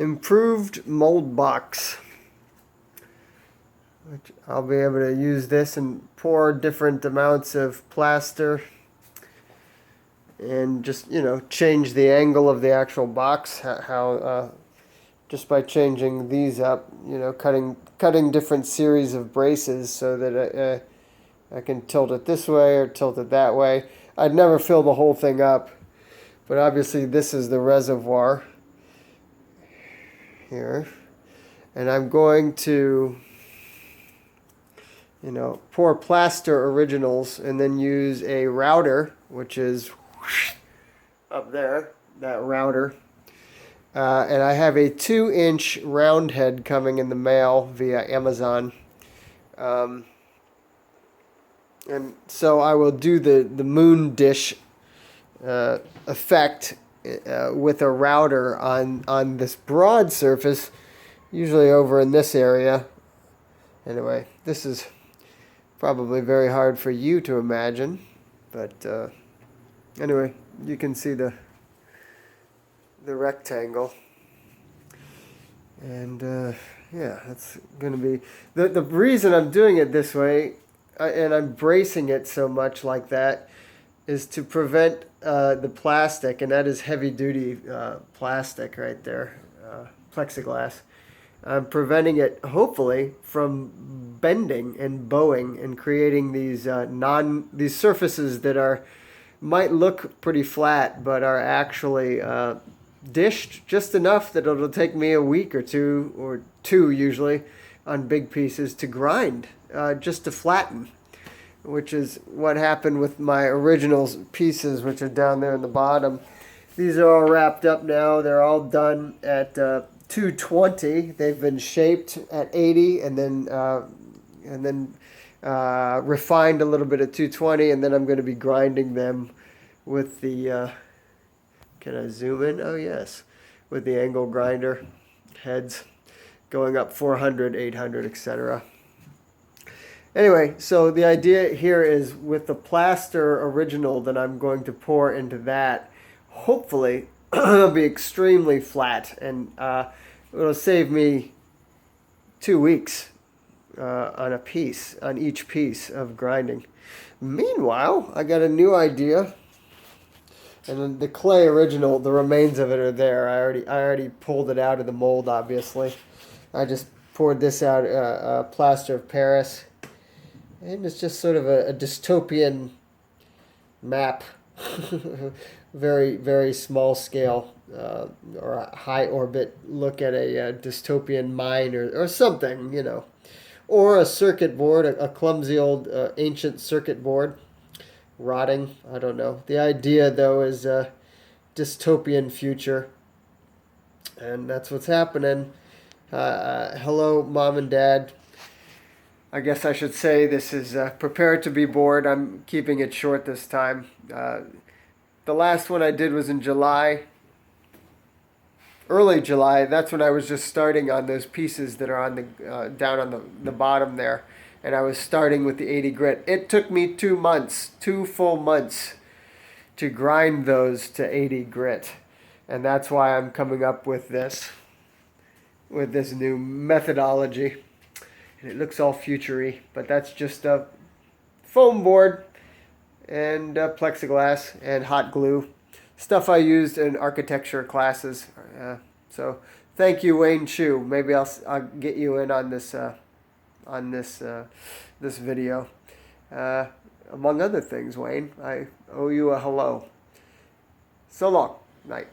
improved mold box. Which I'll be able to use this and pour different amounts of plaster and just, change the angle of the actual box, just by changing these up, cutting different series of braces so that I can tilt it this way or tilt it that way. I'd never fill the whole thing up, but obviously this is the reservoir here, and I'm going to pour plaster originals and then use a router, which is up there, that router. And I have a 2-inch round head coming in the mail via Amazon. And so I will do the moon dish effect with a router on this broad surface, usually over in this area. Anyway, this is probably very hard for you to imagine, but anyway, you can see the rectangle, and yeah, that's going to be the reason I'm doing it this way, and I'm bracing it so much like that, is to prevent the plastic, and that is heavy duty plastic right there, plexiglass. I'm preventing it, hopefully, from bending and bowing and creating these these surfaces that might look pretty flat, but are actually dished just enough that it'll take me a week or two usually on big pieces to grind, just to flatten, which is what happened with my original pieces, which are down there in the bottom. These are all wrapped up now. They're all done at 220. They've been shaped at 80 and then refined a little bit at 220, and then I'm going to be grinding them with the can I zoom in? Oh yes, with the angle grinder heads going up 400, 800, etc. Anyway, so the idea here is with the plaster original that I'm going to pour into that, hopefully it'll be extremely flat, and it'll save me 2 weeks on each piece of grinding. Meanwhile, I got a new idea, and the clay original, the remains of it are there. I already pulled it out of the mold. Obviously, I just poured this out, plaster of Paris, and it's just sort of a dystopian map. Very, very small scale, or a high orbit look at a dystopian mine or something, or a circuit board, a clumsy old ancient circuit board, rotting. I don't know. The idea, though, is a dystopian future, and that's what's happening. Hello, Mom and Dad. I guess I should say this is Prepared to be Bored. I'm keeping it short this time. The last one I did was in July, early July. That's when I was just starting on those pieces that are on the down on the bottom there, and I was starting with the 80 grit. It took me 2 months, 2 full months, to grind those to 80 grit, and that's why I'm coming up with this new methodology. And it looks all futury, but that's just a foam board and plexiglass and hot glue, stuff I used in architecture classes. So thank you, Wayne Chu. Maybe I'll get you in on this this video. Among other things, Wayne, I owe you a hello. So long. Night.